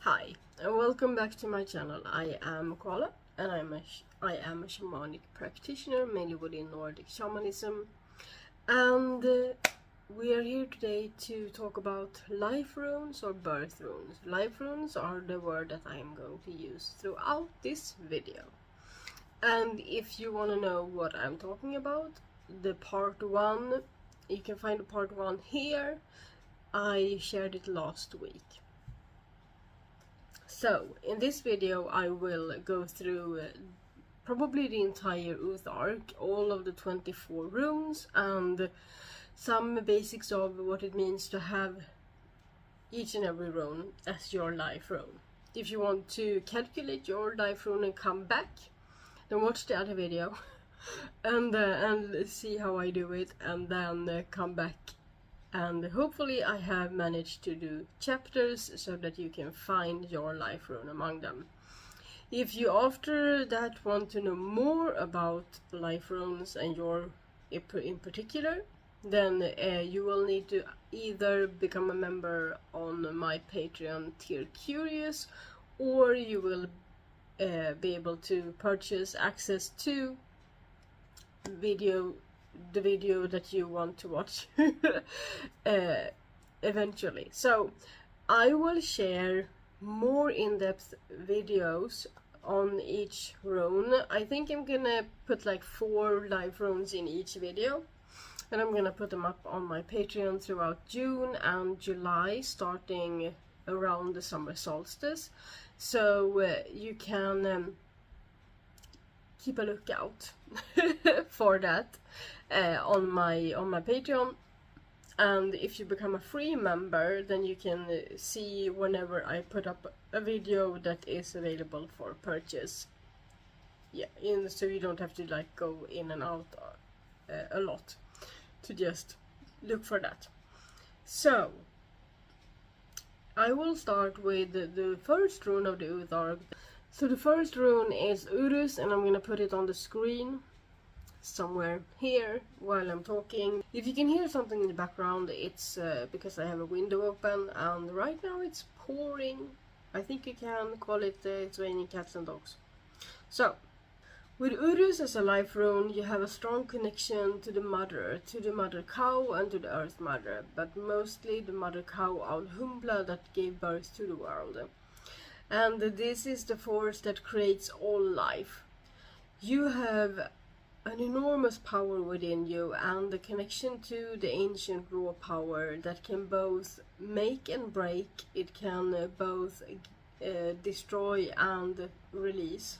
Hi, and welcome back to my channel. I am Koala, and I am a shamanic practitioner, mainly within Nordic shamanism. And we are here today to talk about life runes or birth runes. Life runes are the word that I am going to use throughout this video. And if you want to know what I'm talking about, the part 1, you can find the part 1 here. I shared it last week. So, in this video I will go through probably the entire Uruz arc, all of the 24 runes, and some basics of what it means to have each and every rune as your life rune. If you want to calculate your life rune and come back, then watch the other video and see how I do it, and then come back. And hopefully I have managed to do chapters so that you can find your life rune among them. If you after that want to know more about life runes and your in particular, then you will need to either become a member on my Patreon tier Curious, or you will be able to purchase access to the video that you want to watch eventually. So I will share more in-depth videos on each rune. I think I'm gonna put like 4 live runes in each video, and I'm gonna put them up on my Patreon throughout June and July, starting around the summer solstice, so you can keep a lookout for that on my Patreon. And if you become a free member, then you can see whenever I put up a video that is available for purchase. Yeah, so you don't have to like go in and out a lot to just look for that. So I will start with the first rune of the Uruz arc. So the first rune is Uruz, and I'm gonna put it on the screen somewhere here while I'm talking. If you can hear something in the background, it's because I have a window open, and right now it's pouring. I think you can call it it's raining cats and dogs. So with Uruz as a life rune, you have a strong connection to the mother cow and to the earth mother, but mostly the mother cow Humbla that gave birth to the world. And this is the force that creates all life. You have an enormous power within you, and the connection to the ancient raw power that can both make and break. It can both destroy and release.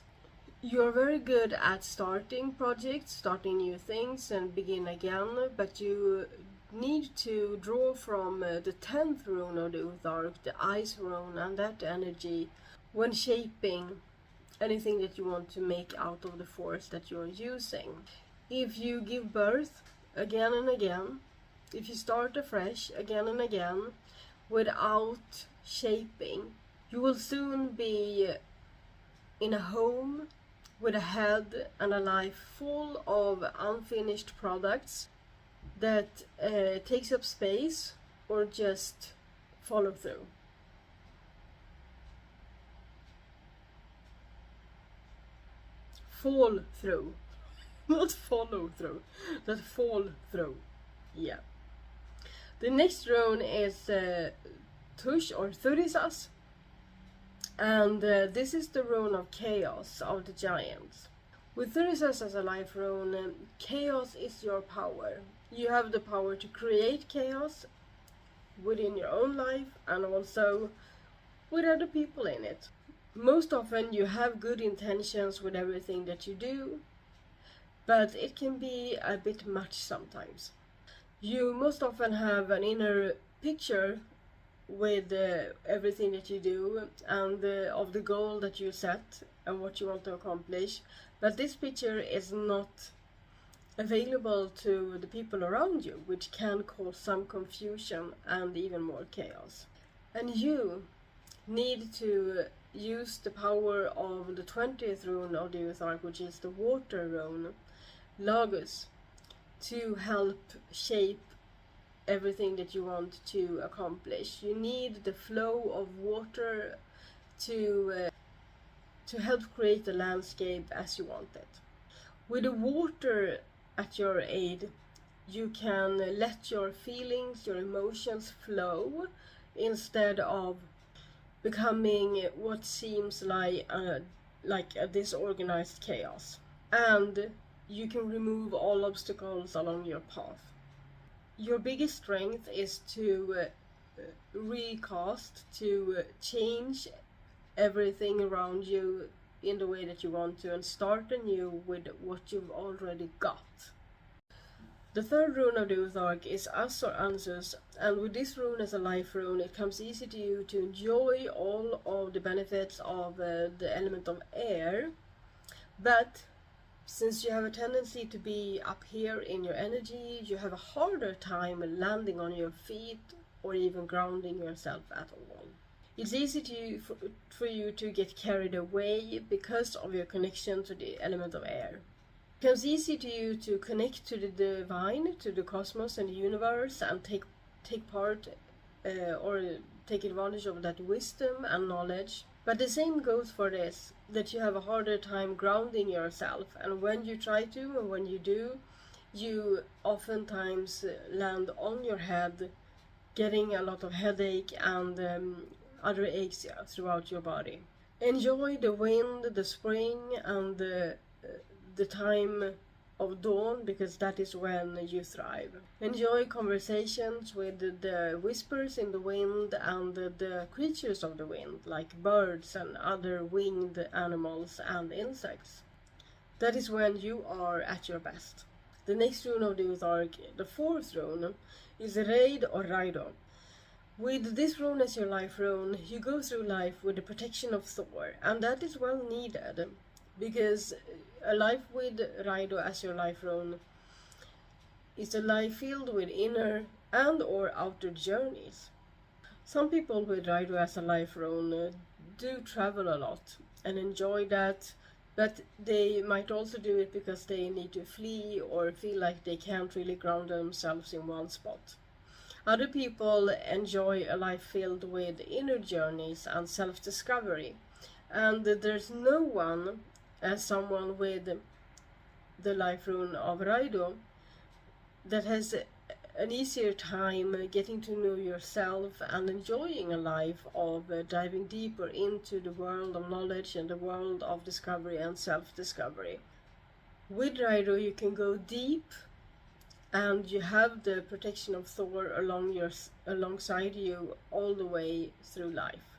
You're very good at starting projects, starting new things and begin again, but you need to draw from the 10th rune of the Uruz arc, the ice rune, and that energy when shaping anything that you want to make out of the force that you're using. If you give birth again and again, if you start afresh again and again without shaping, you will soon be in a home with a head and a life full of unfinished products that takes up space or just follow through. Fall through, not follow through, that fall through. Yeah. The next rune is Tush or Thurisaz, and this is the rune of chaos of the giants. With Thurisaz as a life rune, chaos is your power. You have the power to create chaos within your own life and also with other people in it. Most often you have good intentions with everything that you do, but it can be a bit much sometimes. You most often have an inner picture with everything that you do and of the goal that you set and what you want to accomplish, but this picture is not available to the people around you, which can cause some confusion and even more chaos. And you need to use the power of the 20th rune of the Uruz arc, which is the water rune, Lagos, to help shape everything that you want to accomplish. You need the flow of water to help create the landscape as you want it. With the water at your aid, you can let your feelings, your emotions flow instead of becoming what seems like a disorganized chaos. And you can remove all obstacles along your path. Your biggest strength is to recast, to change everything around you in the way that you want to, and start anew with what you've already got. The third rune of the Uthark is Us or Ansuz, and with this rune as a life rune, it comes easy to you to enjoy all of the benefits of the element of air, but since you have a tendency to be up here in your energy, you have a harder time landing on your feet or even grounding yourself at all. It's easy for you to get carried away because of your connection to the element of air. It becomes easy to you to connect to the divine, to the cosmos and the universe, and take part or take advantage of that wisdom and knowledge. But the same goes for this, that you have a harder time grounding yourself, and when you try to, and when you do, you oftentimes land on your head, getting a lot of headache and other aches throughout your body. Enjoy the wind, the spring, and the time of dawn, because that is when you thrive. Enjoy conversations with the whispers in the wind and the creatures of the wind, like birds and other winged animals and insects. That is when you are at your best. The next rune of the Uthark, the fourth rune, is Raidho or Raidho. With this rune as your life rune, you go through life with the protection of Thor, and that is well needed, because a life with Raidho as your life rune is a life filled with inner and or outer journeys. Some people with Raidho as a life rune do travel a lot and enjoy that, but they might also do it because they need to flee or feel like they can't really ground themselves in one spot. Other people enjoy a life filled with inner journeys and self-discovery, and there's no one as someone with the life rune of Raidho that has an easier time getting to know yourself and enjoying a life of diving deeper into the world of knowledge and the world of discovery and self-discovery. With Raidho you can go deep, and you have the protection of Thor alongside you all the way through life.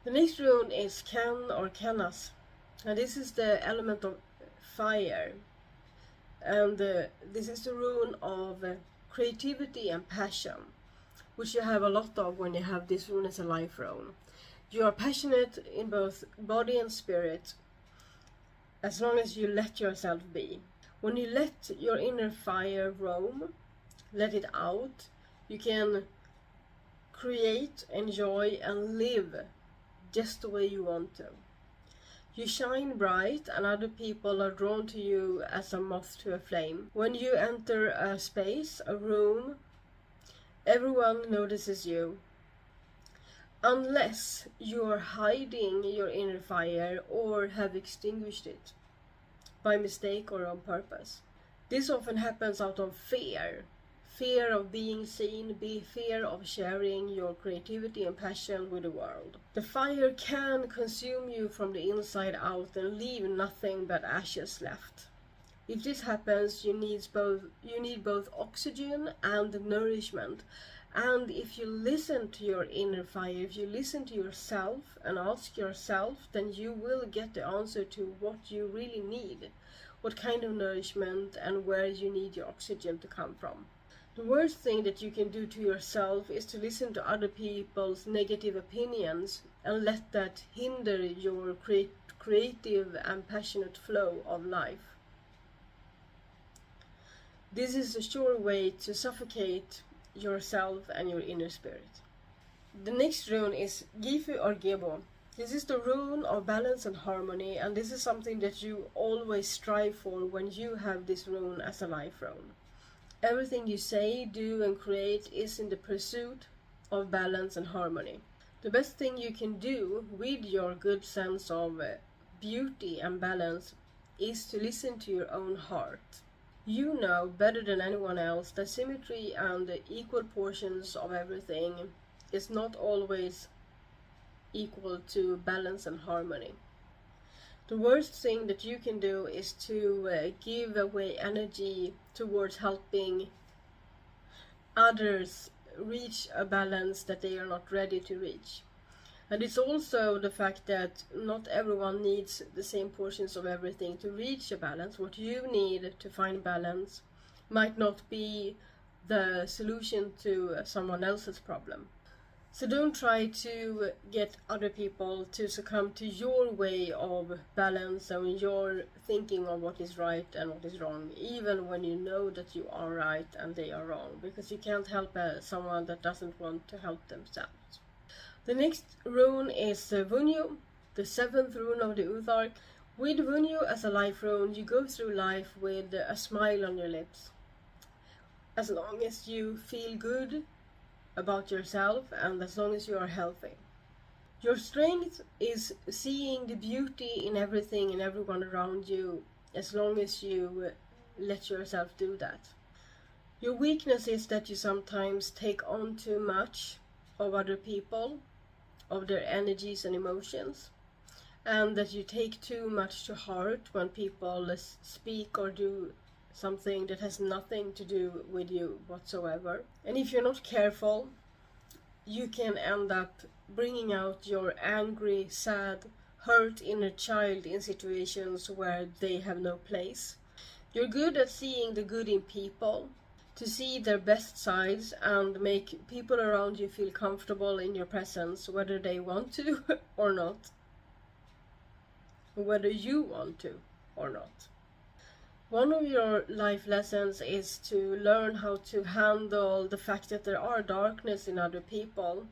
The next rune is Ken or Kenaz, and this is the element of fire, and this is the rune of creativity and passion, which you have a lot of when you have this rune as a life rune. You are passionate in both body and spirit, as long as you let yourself be. When you let your inner fire roam, let it out, you can create, enjoy, and live just the way you want to. You shine bright, and other people are drawn to you as a moth to a flame. When you enter a space, a room, everyone notices you. Unless you are hiding your inner fire or have extinguished it by mistake or on purpose. This often happens out of fear. Fear of being seen, fear of sharing your creativity and passion with the world. The fire can consume you from the inside out and leave nothing but ashes left. If this happens, you need both oxygen and nourishment. And if you listen to your inner fire, if you listen to yourself and ask yourself, then you will get the answer to what you really need, what kind of nourishment and where you need your oxygen to come from. The worst thing that you can do to yourself is to listen to other people's negative opinions and let that hinder your creative and passionate flow of life. This is a sure way to suffocate yourself and your inner spirit. The next rune is Gebo or Gebo. This is the rune of balance and harmony, and this is something that you always strive for when you have this rune as a life rune. Everything you say, do and create is in the pursuit of balance and harmony. The best thing you can do with your good sense of beauty and balance is to listen to your own heart. You know better than anyone else that symmetry and equal portions of everything is not always equal to balance and harmony. The worst thing that you can do is to give away energy towards helping others reach a balance that they are not ready to reach. And it's also the fact that not everyone needs the same portions of everything to reach a balance. What you need to find balance might not be the solution to someone else's problem. So don't try to get other people to succumb to your way of balance and your thinking of what is right and what is wrong, even when you know that you are right and they are wrong, because you can't help someone that doesn't want to help themselves. The next rune is Wunjo, the 7th rune of the Uthark. With Wunjo as a life rune, you go through life with a smile on your lips. As long as you feel good about yourself and as long as you are healthy. Your strength is seeing the beauty in everything and everyone around you, as long as you let yourself do that. Your weakness is that you sometimes take on too much of other people, of their energies and emotions, and that you take too much to heart when people speak or do something that has nothing to do with you whatsoever. And if you're not careful, you can end up bringing out your angry, sad, hurt inner child in situations where they have no place. You're good at seeing the good in people, to see their best sides and make people around you feel comfortable in your presence, whether they want to or not, whether you want to or not. One of your life lessons is to learn how to handle the fact that there are darkness in other people,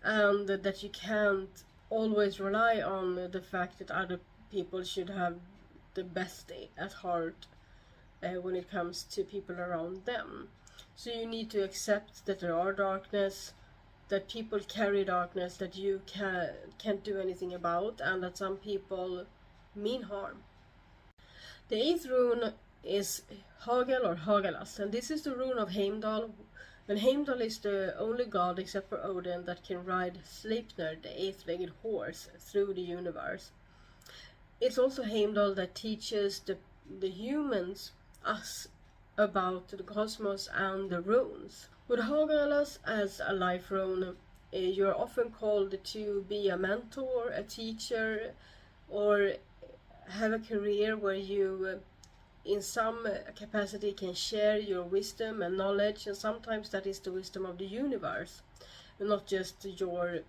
and that you can't always rely on the fact that other people should have the best at heart when it comes to people around them. So you need to accept that there are darkness, that people carry darkness that you can't do anything about, and that some people mean harm. The 8th rune is Hagel or Hagalaz, and this is the rune of Heimdall. And Heimdall is the only god except for Odin that can ride Sleipnir, the 8-legged horse, through the universe. It's also Heimdall that teaches the humans, us, about the cosmos and the runes. With Hagalaz as a life rune, you're often called to be a mentor, a teacher, or have a career where you in some capacity can share your wisdom and knowledge, and sometimes that is the wisdom of the universe, and not just your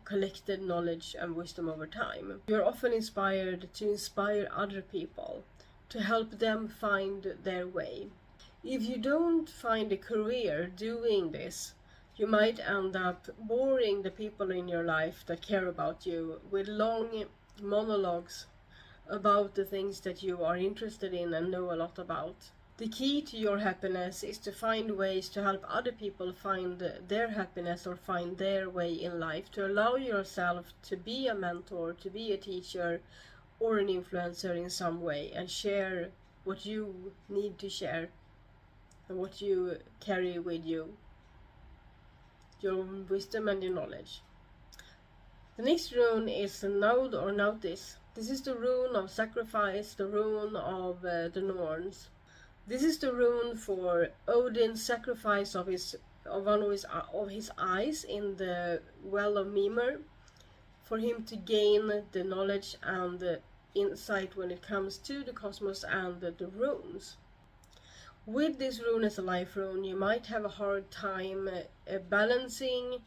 collected knowledge and wisdom over time. You're often inspired to inspire other people, to help them find their way. If you don't find a career doing this, you might end up boring the people in your life that care about you with long monologues about the things that you are interested in and know a lot about. The key to your happiness is to find ways to help other people find their happiness or find their way in life, to allow yourself to be a mentor, to be a teacher or an influencer in some way, and share what you need to share and what you carry with you, your wisdom and your knowledge. The next rune is Naud or Nautiz. This is the rune of sacrifice, the rune of the Norns. This is the rune for Odin's sacrifice of one of his eyes in the well of Mimir, for him to gain the knowledge and the insight when it comes to the cosmos and the runes. With this rune as a life rune, you might have a hard time balancing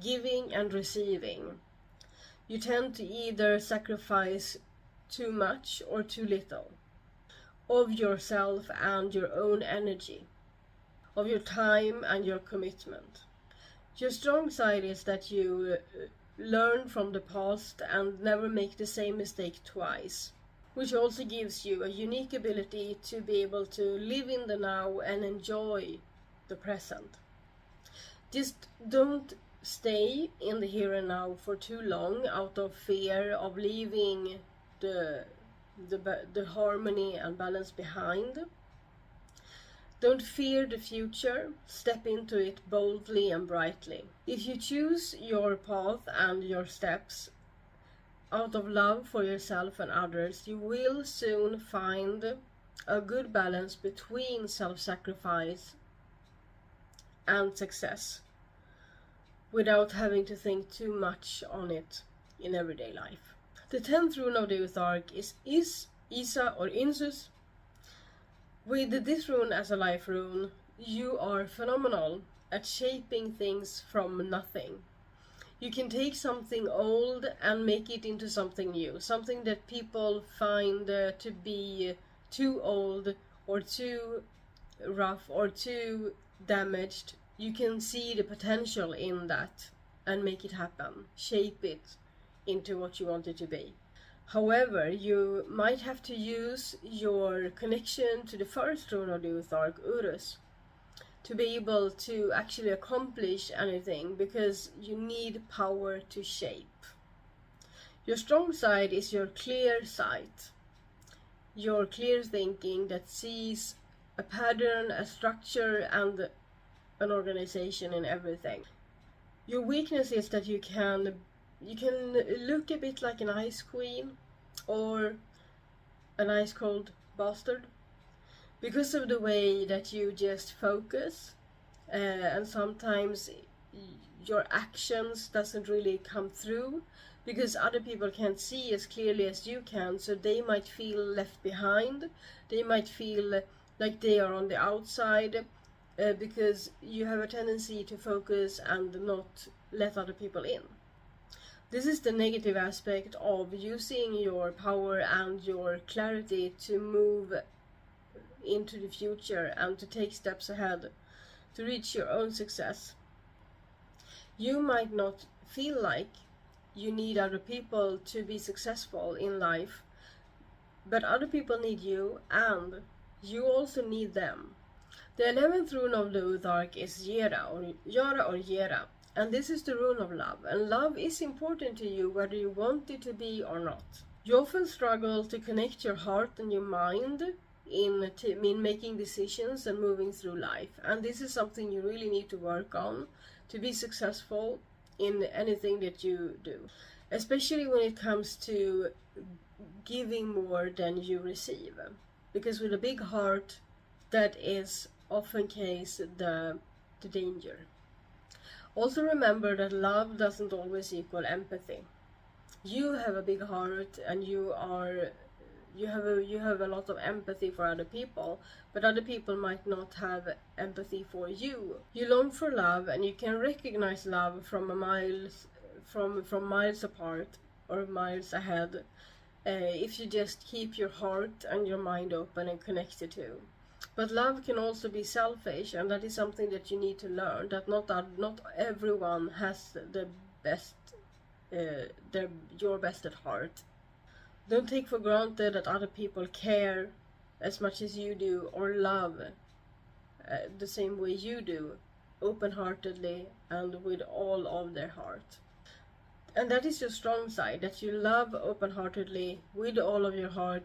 giving and receiving. You tend to either sacrifice too much or too little of yourself and your own energy, of your time and your commitment. Your strong side is that you learn from the past and never make the same mistake twice. which also gives you a unique ability to be able to live in the now and enjoy the present. Just don't stay in the here and now for too long out of fear of leaving the harmony and balance behind. Don't fear the future, step into it boldly and brightly. If you choose your path and your steps out of love for yourself and others, you will soon find a good balance between self-sacrifice and success without having to think too much on it in everyday life. The 10th rune of the Uthark is Isa or Insuz. With this rune as a life rune, you are phenomenal at shaping things from nothing. You can take something old and make it into something new, something that people find to be too old or too rough or too damaged. You can see the potential in that and make it happen, shape it into what you want it to be. However, you might have to use your connection to the first rune of the Uthark, Uruz, to be able to actually accomplish anything, because you need power to shape. Your strong side is your clear sight, your clear thinking that sees a pattern, a structure, and an organization in everything. Your weakness is that you can look a bit like an ice queen or an ice cold bastard because of the way that you just focus, and sometimes your actions doesn't really come through because other people can't see as clearly as you can, so they might feel left behind, they might feel like they are on the outside, because you have a tendency to focus and not let other people in. This is the negative aspect of using your power and your clarity to move into the future and to take steps ahead to reach your own success. You might not feel like you need other people to be successful in life, but other people need you and you also need them. The 11th rune of the Uthark is Jera or Jera. And this is the rune of love, and love is important to you whether you want it to be or not. You often struggle to connect your heart and your mind in making decisions and moving through life, and this is something you really need to work on to be successful in anything that you do, especially when it comes to giving more than you receive, because with a big heart that is often case the danger. Also remember that love doesn't always equal empathy. You have a big heart and you have a lot of empathy for other people, but other people might not have empathy for you. You long for love and you can recognize love from miles apart or miles ahead, if you just keep your heart and your mind open and connected to. But love can also be selfish, and that is something that you need to learn, that not everyone has the best, your best at heart. Don't take for granted that other people care as much as you do or love the same way you do, open-heartedly and with all of their heart. And that is your strong side, that you love open-heartedly with all of your heart,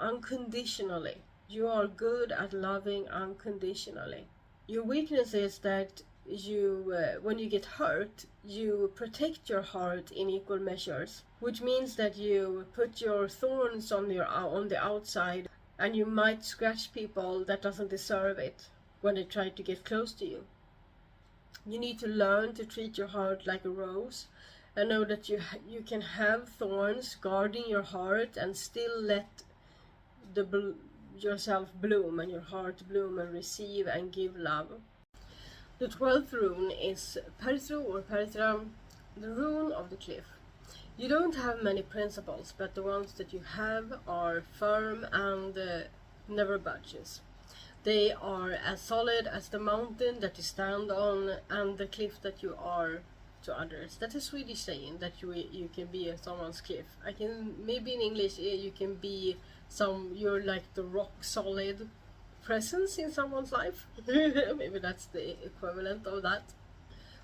unconditionally. You are good at loving unconditionally. Your weakness is that you, when you get hurt, you protect your heart in equal measures, which means that you put your thorns on the outside, and you might scratch people that doesn't deserve it when they try to get close to you. You need to learn to treat your heart like a rose, and know that you can have thorns guarding your heart and still let yourself bloom and your heart bloom and receive and give love. The 12th rune is Perthro or Perthro, the rune of the cliff. You don't have many principles, but the ones that you have are firm and never budges. They are as solid as the mountain that you stand on and the cliff that you are to others. That's a Swedish saying, that you can be someone's cliff. I can, maybe in English you can be you're like the rock solid presence in someone's life. Maybe that's the equivalent of that.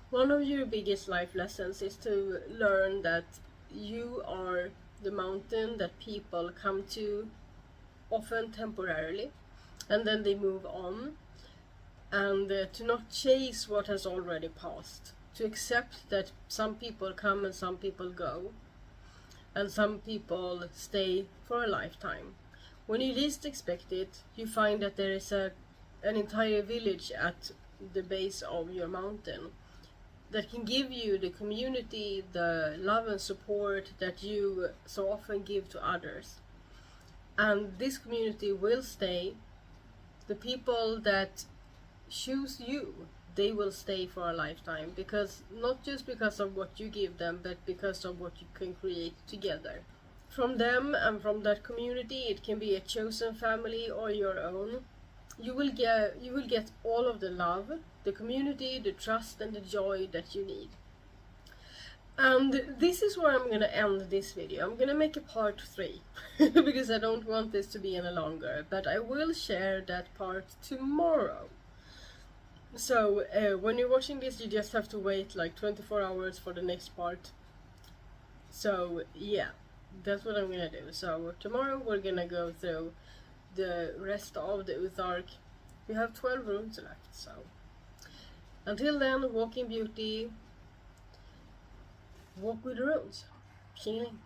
One of your biggest life lessons is to learn that you are the mountain that people come to, often temporarily, and then they move on. And to not chase what has already passed. To accept that some people come and some people go. And some people stay for a lifetime. When you least expect it, you find that there is an entire village at the base of your mountain that can give you the community, the love and support that you so often give to others. And this community will stay. The people that choose you, they will stay for a lifetime, because not just because of what you give them, but because of what you can create together. From them and from that community, it can be a chosen family or your own. You will get all of the love, the community, the trust and the joy that you need. And this is where I'm gonna end this video. I'm gonna make a part 3 because I don't want this to be any longer, but I will share that part tomorrow. So when you're watching this, you just have to wait like 24 hours for the next part. So yeah, that's what I'm gonna do. So tomorrow we're gonna go through the rest of the Uthark. We have 12 rooms left, so until then, walk in beauty, walk with the runes. Healing.